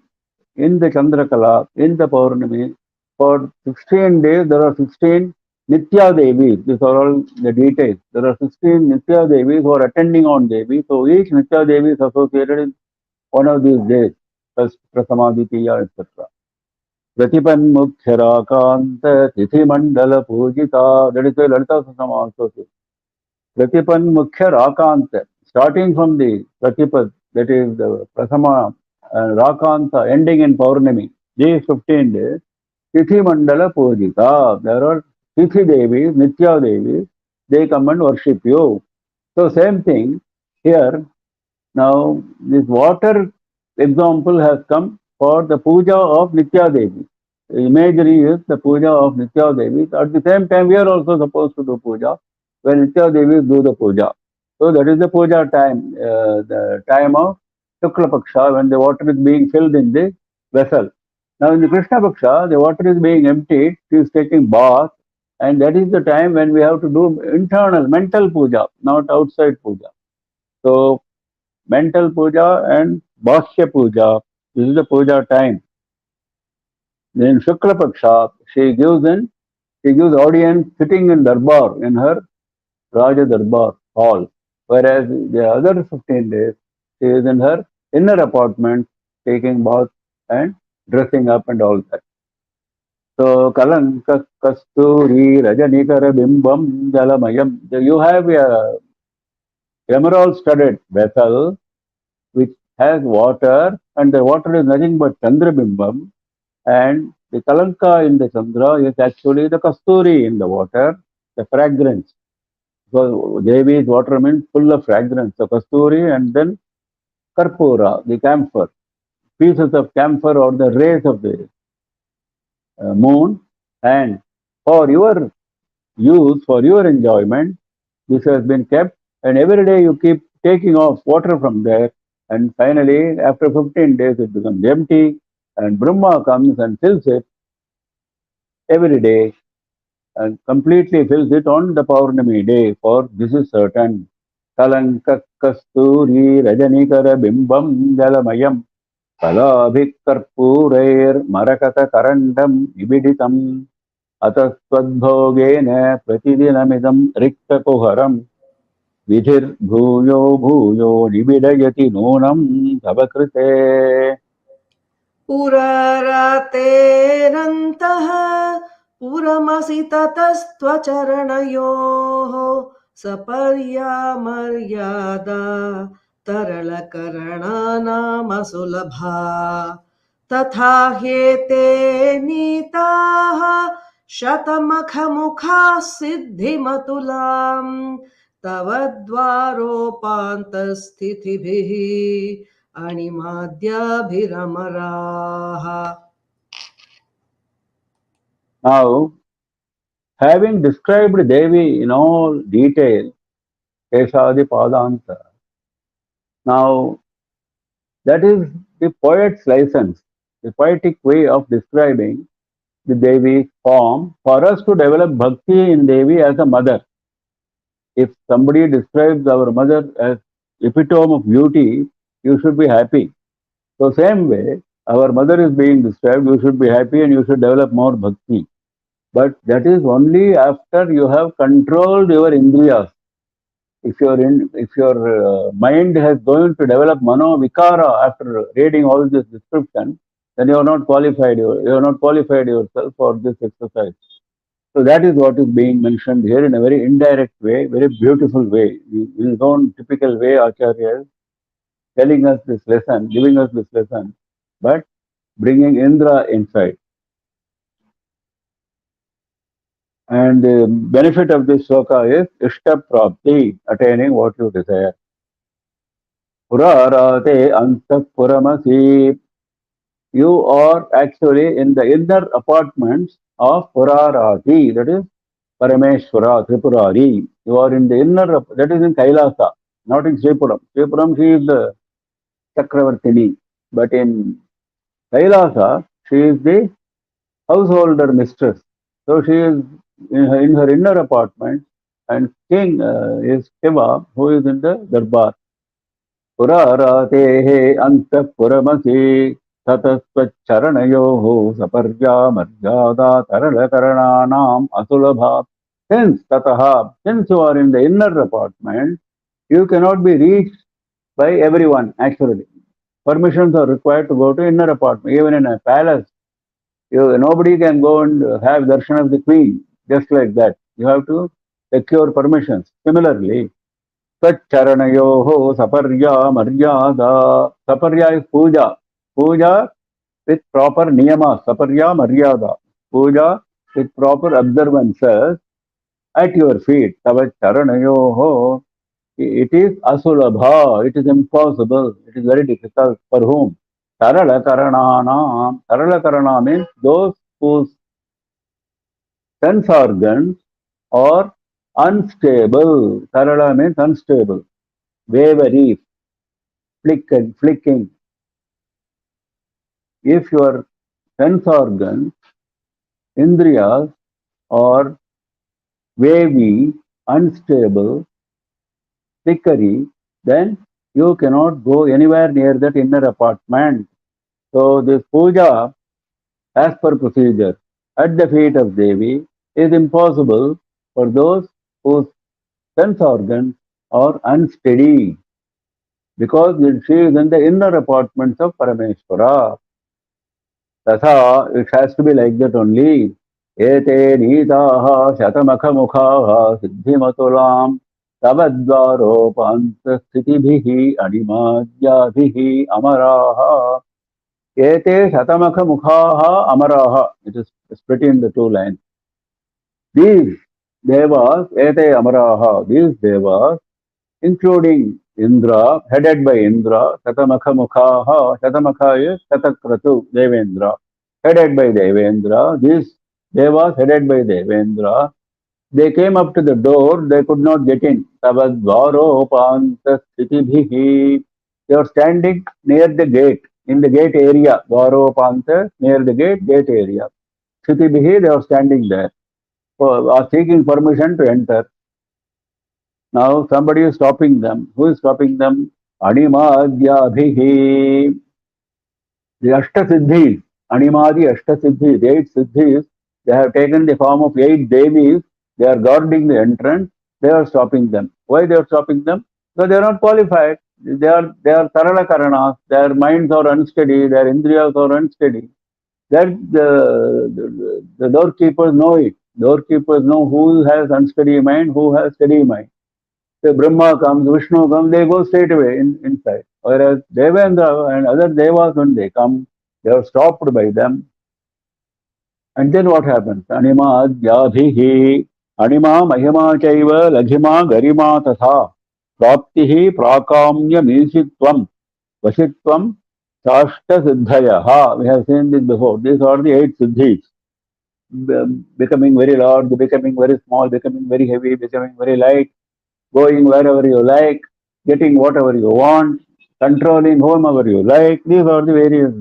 in the Chandrakala, in the Paurnami. For 16 days, there are 16 Nitya Devis. These are all the details. There are 16 Nitya Devis who are attending on Devi. So each Nitya Devi is associated in one of these days, Prasamaditiya, etc. Pratipanmukhyarakanta Tithi Mandala Pujita. That is why Lalita Sasama also says. Pratipanmukhyarakanta. Starting from the Pratipad, that is the Prasama Rakanta, ending in Paurnami. These 15 days, Tithi Mandala Pujita. There are Tithi Devis, Nitya Devis, they come and worship you. So same thing here. Now this water example has come for the puja of Nitya Devi. The imagery is the puja of Nitya Devi. At the same time, we are also supposed to do puja when Nitya Devi do the puja. So that is the puja time, the time of Shukla Paksha, when the water is being filled in the vessel. Now in the Krishna Paksha, the water is being emptied, she is taking bath, and that is the time when we have to do internal, mental puja, not outside puja. So mental puja and Bhashya puja, this is the puja time. Then Shukla Paksha, she gives audience sitting in Darbar, in her Raja Darbar hall, whereas the other 15 days, she is in her inner apartment, taking bath and dressing up and all that. So, Kalanka Kasturi Rajanikara Bimbam Jalamayam. You have a emerald studded vessel which has water, and the water is nothing but Chandra Bimbam, and the Kalanka in the Chandra is actually the Kasturi in the water, the fragrance. So Devi's water means full of fragrance. So Kasturi and then Karpura, the camphor, pieces of camphor or the rays of the moon. And for your use, for your enjoyment, this has been kept. And every day you keep taking off water from there. And finally, after 15 days, it becomes empty. And Brahma comes and fills it every day and completely fills it on the Paurnami day, for this is certain. Kalanka Kasturi Rajanikara Bimbam Jalamayam Kalabhik Karpurair Marakata Karandam Ibiditam Ataswadbhogena Pratidinamidam Rikta Kuharam Vidhir Bhuyo Bhuyo Nibidayati Nunam Tabakrite. पुररातेरन्तः पुरमसि ततस्त्वचरणयोः सपर्यामर्यादा तरलकरणानामसुलभा तथा ह्येते नीताः शतमखमुखाः सिद्धिमतुलाम् तव द्वारोपान्तस्थितिभिः अणिमाद्याभिरमराः. Now, having described Devi in all detail, Keshadi Padanta, now that is the poet's license, the poetic way of describing the Devi's form for us to develop bhakti in Devi as a mother. If somebody describes our mother as epitome of beauty, you should be happy. So same way, our mother is being described, you should be happy and you should develop more bhakti. But that is only after you have controlled your indriyas. If your mind has going to develop mano vikara after reading all this description, then you are not qualified. You are not qualified yourself for this exercise. So that is what is being mentioned here in a very indirect way, very beautiful way. In his own typical way, Acharya is telling us this lesson, giving us this lesson, but bringing Indra inside. And the benefit of this sloka is Ishta Prapti, attaining what you desire. Purarate Antapuramasi. You are actually in the inner apartments of Purarati, that is Parameshwara, Tripurari. You are in the inner, that is in Kailasa, not in Sripuram. Sripuram, she is the Chakravartini. But in Kailasa, she is the householder mistress. So she is in her inner apartment, and king is Shiva, who is in the darbar. Puraratehe antapuramasi tatasvacharanayoho saparya maryada taralakarananam asulabha. Since you are in the inner apartment, you cannot be reached by everyone actually. Permissions are required to go to inner apartment. Even in a palace, nobody can go and have darshan of the queen just like that. You have to secure permissions. Similarly, Tacharanayoho saparya maryada. Saparya is puja. Puja with proper niyama. Saparya maryada. Puja with proper observances at your feet. Tavacharanayoho. It is asulabha. It is impossible. It is very difficult. For whom? Tarala karanana. Tarala karana means those whose sense organs are unstable. Tarala means unstable, wavery, flicking. If your sense organs, indriyas, are wavy, unstable, flickery, then you cannot go anywhere near that inner apartment. So this puja, as per procedure, at the feet of Devi is impossible for those whose sense organs are unsteady, because she is in the inner apartments of Parameshwara. Tatha, it has to be like that only. Ete nitaha shatamakhamukhaha siddhimatulam tavadvaropantastitibhihi animadyabhihi amaraha. Ete shatamakhamukhaha amaraha. It is split in the two lines. These devas, ete amaraha, these devas, including Indra, headed by Indra, Shatamakha Mukhaha, Shatamakha is Shatakratu, Devendra, headed by Devendra. These devas headed by Devendra, they came up to the door, they could not get in. Tavadvaro Panta Sthitibhihi. They were standing near the gate, in the gate area. Dvaro Panta, near the gate area. Sthitibhihi, they were standing there, seeking permission to enter. Now somebody is stopping them. Who is stopping them? Animadyabhihi. The Ashtasiddhis, Animadi Ashtasiddhis, the 8 Siddhis, they have taken the form of 8 Devis. They are guarding the entrance. They are stopping them. Why they are stopping them? Because they are not qualified. They are Tarala Karanas. Their minds are unsteady. Their Indriyas are unsteady. That the doorkeepers know it. Doorkeepers know who has unsteady mind, who has steady mind. Say Brahma comes, Vishnu comes, they go straight away inside. Whereas Devendra and other devas, when they come, they are stopped by them. And then what happens? Anima adhyabhihi, anima mahima chaiva, laghima garima tatha, praptihi prakamya misitvam, vasitvam, sashta siddhayaha. We have seen this before. These are the 8 siddhis. Becoming very large, becoming very small, becoming very heavy, becoming very light, going wherever you like, getting whatever you want, controlling whomever you like. These are the various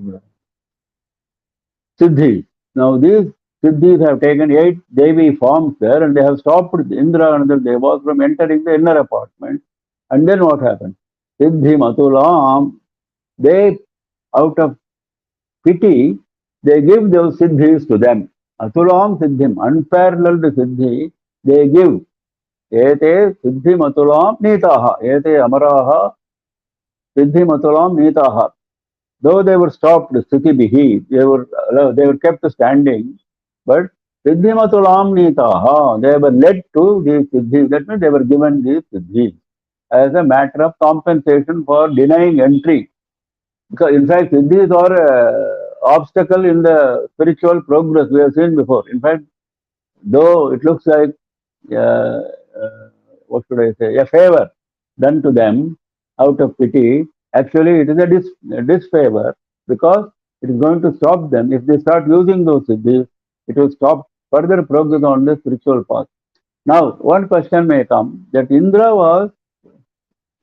siddhis. Now these siddhis have taken 8 Devi forms there, and they have stopped Indra and the Devas from entering the inner apartment. And then what happened? Siddhi Matulam, they, out of pity, they give those siddhis to them. Atulam siddhim, unparalleled siddhi, they give. Ete siddhi matulam nitaha. Ete amaraha siddhi matulam nitaha. Though they were stopped, sthitibihi, they were kept standing, but siddhi matulam nitaha, they were led to these siddhis. That means they were given these siddhis as a matter of compensation for denying entry. Because in fact, siddhis are an obstacle in the spiritual progress we have seen before. In fact, though it looks like uh, uh, what should I say, a favor done to them out of pity, actually it is a disfavor because it is going to stop them. If they start using those siddhis, it will stop further progress on the spiritual path. Now, one question may come that Indra was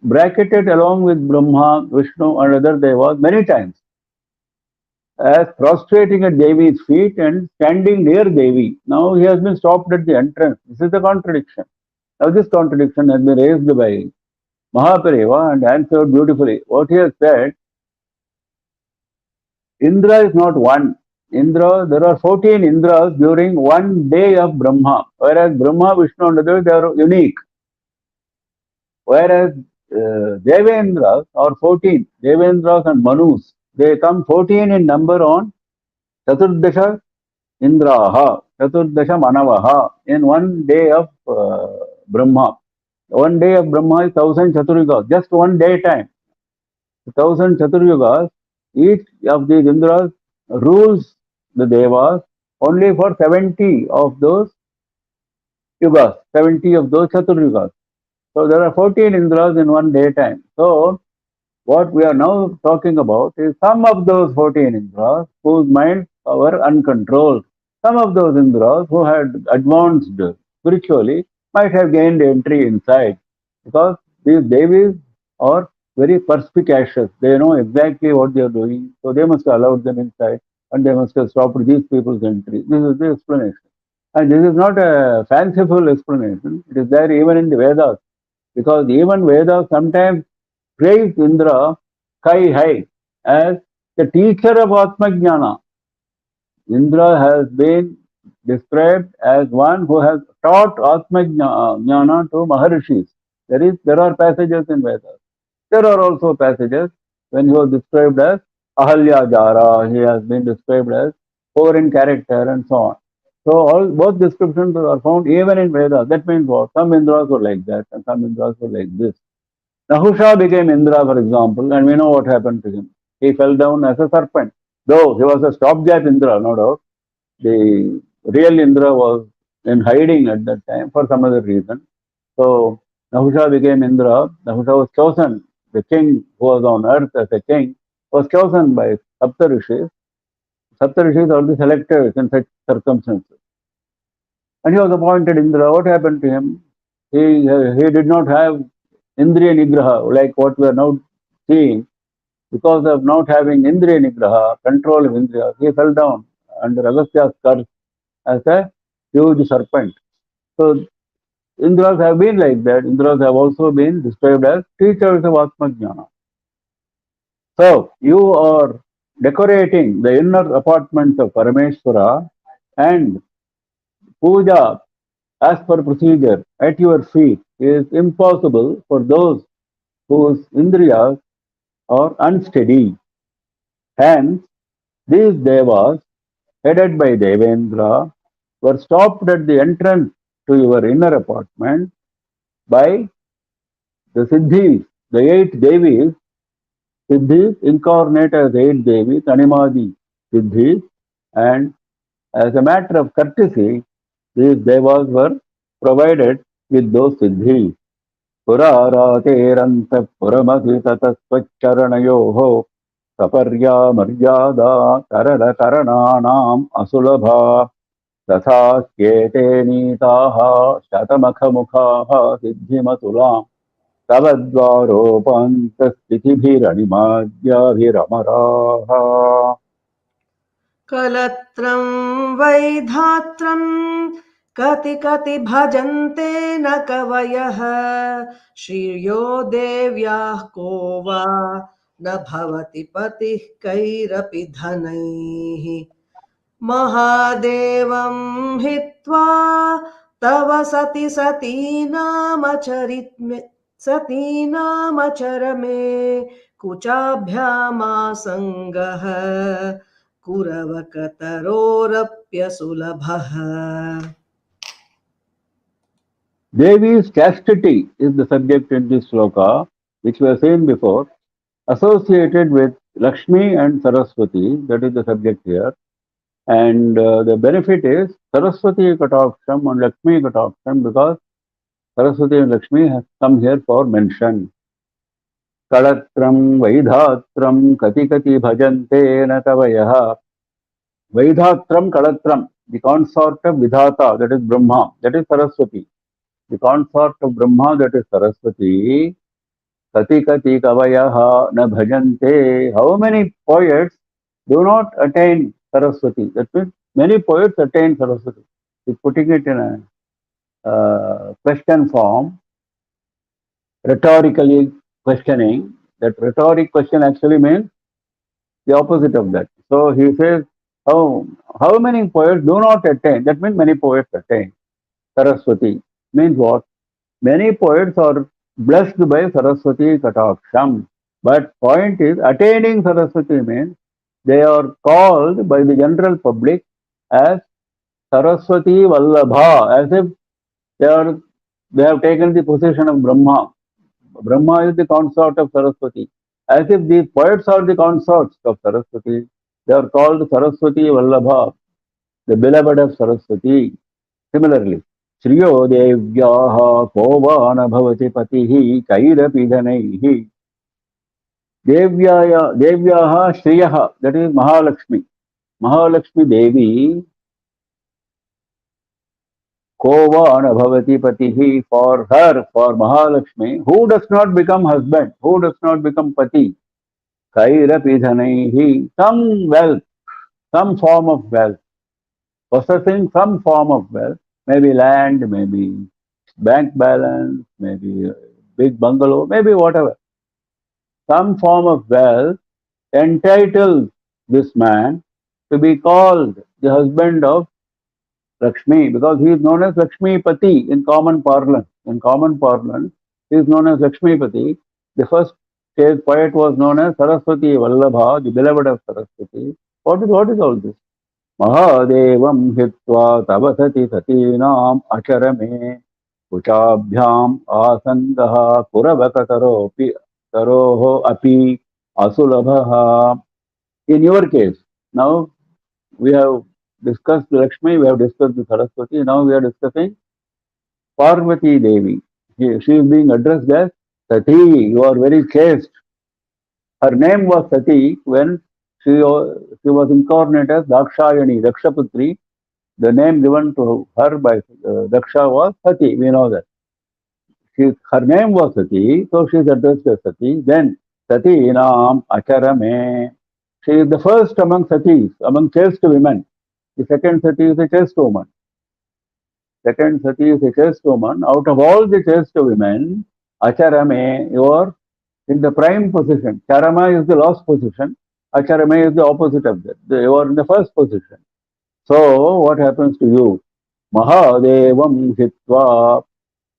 bracketed along with Brahma, Vishnu, and other devas many times as prostrating at Devi's feet and standing near Devi. Now he has been stopped at the entrance. This is the contradiction. Now this contradiction has been raised by Mahapereva and answered beautifully. What he has said, Indra is not one. Indra, there are 14 Indras during one day of Brahma, whereas Brahma, Vishnu and others, they are unique. Whereas Devendras are 14, Devendras and Manus, they come 14 in number on Chaturdasha Indraha, Chaturdasha Manavaha in one day of Brahma. One day of Brahma is 1000 Chaturyugas, just one day time. 1000 Chaturyugas, each of these Indras rules the Devas only for 70 of those yugas, 70 of those Chaturyugas. So there are 14 Indras in one day time. So what we are now talking about is some of those 14 Indras whose minds were uncontrolled. Some of those Indras who had advanced spiritually might have gained entry inside because these Devis are very perspicacious. They know exactly what they are doing. So they must have allowed them inside and they must have stopped these people's entry. This is the explanation. And this is not a fanciful explanation. It is there even in the Vedas because even Vedas sometimes praise Indra sky high as the teacher of Atma Jnana. Indra has been described as one who has taught Atma Jnana to Maharishis. There are passages in Vedas. There are also passages when he was described as Ahalya Jara, he has been described as poor in character and so on. So both descriptions are found even in Vedas. That means what? Some Indras were like that and some Indras were like this. Nahusha became Indra, for example, and we know what happened to him. He fell down as a serpent. Though he was a stopgap Indra, no doubt. The real Indra was in hiding at that time for some other reason. So Nahusha became Indra. Nahusha was chosen. The king who was on earth as a king was chosen by Saptarishis. Saptarishis are the selectors in such circumstances. And he was appointed Indra. What happened to him? He did not have Indriya Nigraha, like what we are now seeing. Because of not having Indriya Nigraha, control of Indriya, he fell down under Agastya's curse as a huge serpent. So Indras have been like that. Indras have also been described as teachers of Atma Jnana. So you are decorating the inner apartments of Parameshwara and puja as per procedure at your feet is impossible for those whose Indriyas are unsteady. Hence, these devas, headed by Devendra, were stopped at the entrance to your inner apartment by the Siddhis, the 8 Devis. Siddhis incarnate as 8 Devis, Animadi Siddhis, and as a matter of courtesy, these devas were provided with those Siddhis. पुरारातेरन्तः पुरमसि ततस्त्वच्चरणयोः सपर्या मर्यादा करलकरणानाम् असुलभा तथा ह्येते नीताः शतमखमुखाः सिद्धिमतुलाम् तव द्वारोपान्तस्थितिभिरनिमाद्याभिरमराः कलत्रं वैधात्रं कति कति भजन्ते न कवयः श्रियो देव्याः को वा न भवति पतिः कैरपि धनैः महादेवं हित्वा तव सति सतीनामचर मे कुचाभ्यामासङ्गः कुरवकतरोरप्यसुलभः. Devi's chastity is the subject in this sloka, which we have seen before, associated with Lakshmi and Saraswati, that is the subject here. And the benefit is Saraswati Kataksham and Lakshmi Kataksham, because Saraswati and Lakshmi has come here for mention. Kalatram Vaidhatram Kati Kati Bhajante Natavayaha. Vaidhatram Kalatram, the consort of Vidhata, that is Brahma, that is Saraswati. The consort of Brahma, that is Saraswati. Kati Kati Kavayaha Na Bhajante. How many poets do not attain Saraswati? That means many poets attain Saraswati. He's putting it in a question form, rhetorically questioning. That rhetoric question actually means the opposite of that. So he says, how many poets do not attain? That means many poets attain Saraswati. Means what? Many poets are blessed by Saraswati Kataksham. But point is, attaining Saraswati means they are called by the general public as Saraswati Vallabha, as if they have taken the position of Brahma. Brahma is the consort of Saraswati. As if these poets are the consorts of Saraswati, they are called Saraswati Vallabha, the beloved of Saraswati. Similarly, Shriyo Devyaha Kovana Bhavati Patihi Kairapi Dhanaihi. Devyaha Shriyaha, that is Mahalakshmi. Mahalakshmi Devi, Kovana Bhavati Patihi, for her, for Mahalakshmi, who does not become husband, who does not become Pati. Kairapi Dhanaihi, some wealth, some form of wealth, possessing some form of wealth, maybe land, maybe bank balance, maybe a big bungalow, maybe whatever. Some form of wealth entitles this man to be called the husband of Lakshmi, because he is known as Lakshmi Pati in common parlance. In common parlance, he is known as Lakshmi Pati. The first stage poet was known as Saraswati Vallabha, the beloved of Saraswati. What is all this? Mahadevam hitva tabasati satinam acharame kuchabhyam asangaha taroho api asulabhaha. In your case, now we have discussed Lakshmi, we have discussed the Saraswati, now we are discussing Parvati Devi. She is being addressed as Sati, you are very chaste. Her name was Sati when she was incarnate as Dakshayani, Dakshaputri. The name given to her by Daksha was Sati, we know that. Her name was Sati, so she is addressed as Sati. Then Sati Nam Acharame. She is the first among Satis, among chaste women. The second Sati is a chaste woman. Second Sati is a chaste woman. Out of all the chaste women, Acharame, you are in the prime position. Charama is the last position. Acharame is the opposite of that. You are in the first position. So what happens to you? Mahadevam Hitva.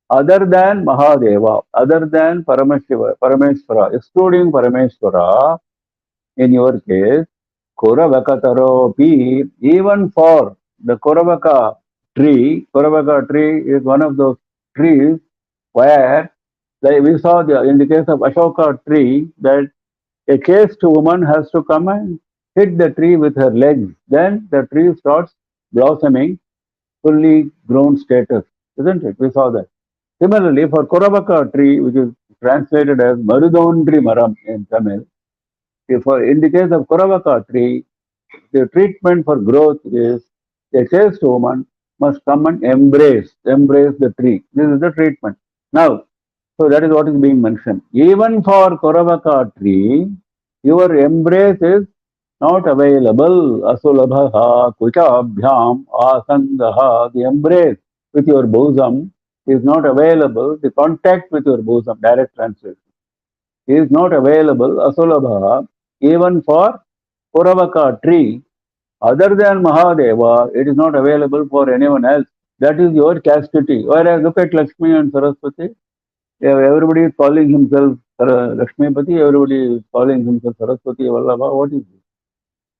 Other than Mahadeva, other than Parameshwara, excluding Parameshwara, in your case, Kuravakataropi, even for the Kuravaka tree is one of those trees where, like we saw in the case of Ashoka tree, that a chaste woman has to come and hit the tree with her legs. Then the tree starts blossoming, fully grown status, isn't it? We saw that. Similarly, for Kuravaka tree, which is translated as Marudondri Maram in Tamil, in the case of Kuravaka tree, the treatment for growth is a chaste woman must come and embrace the tree. This is the treatment. Now, so that is what is being mentioned. Even for Kuravaka tree, your embrace is not available. Asulabhaha kuchabhyam asangaha. The embrace with your bosom is not available. The contact with your bosom, direct translation, is not available. Asulabhaha, even for Kuravaka tree. Other than Mahadeva, it is not available for anyone else. That is your chastity. Whereas look at Lakshmi and Saraswati. Everybody is calling himself Lakshmipati, everybody is calling himself Saraswati Vallabha. What is this?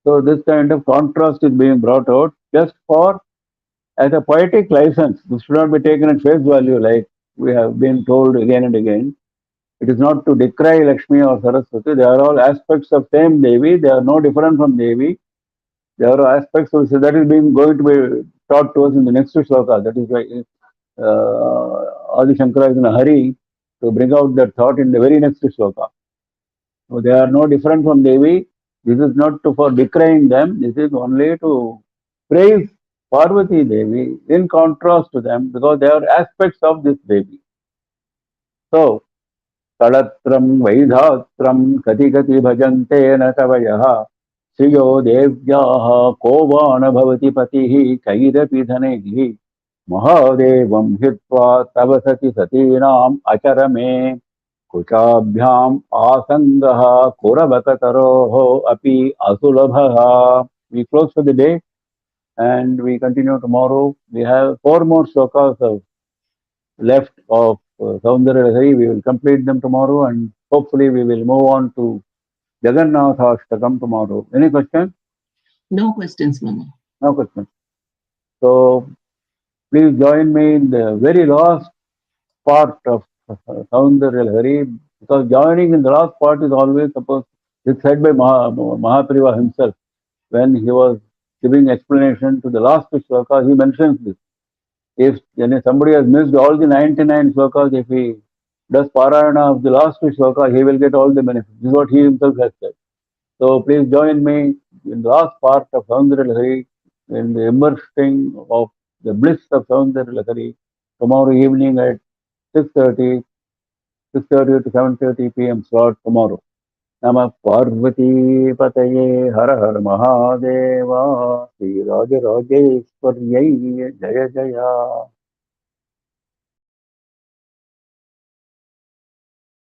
So this kind of contrast is being brought out just as a poetic license. This should not be taken at face value like we have been told again and again. It is not to decry Lakshmi or Saraswati. They are all aspects of same Devi. They are no different from Devi. There are aspects of that is being going to be taught to us in the next shloka. That is why Adi Shankara is in a hurry to bring out that thought in the very next shloka. So they are no different from Devi. This is not for decrying them. This is only to praise Parvati Devi in contrast to them because they are aspects of this Devi. So, Kalatram Vaidhatram Kati Kati Bhajante Natavayah Sriyo Devyaha Kovana Bhavati Patihi Kairapi Dhanehi Mahadevam Hitva Tavasati Satinam Acharame Kuchabhyam Asangaha Kuravakataroho Api Asulabhaha. We close for the day and we continue tomorrow. We have 4 more slokas left of Saundarya Lahari. We will complete them tomorrow and hopefully we will move on to Jagannatha Ashtakam tomorrow. Any questions? No questions, Mama. No questions. So please join me in the very last part of Saundarya Lahari because joining in the last part is always supposed, it's said by Mahaprabhu himself when he was giving explanation to the last shloka, he mentions this. If somebody has missed all the 99 slokas, if he does parayana of the last shloka, he will get all the benefits. This is what he himself has said. So please join me in the last part of Saundarya Lahari, in the immersing of the bliss of Saundarya Lahari tomorrow evening at 6:30 to 7:30 p.m. slot tomorrow. Namah Parvati Pataye Har Har Mahadeva Sri Raja Rajeshwarya Jaya Jaya.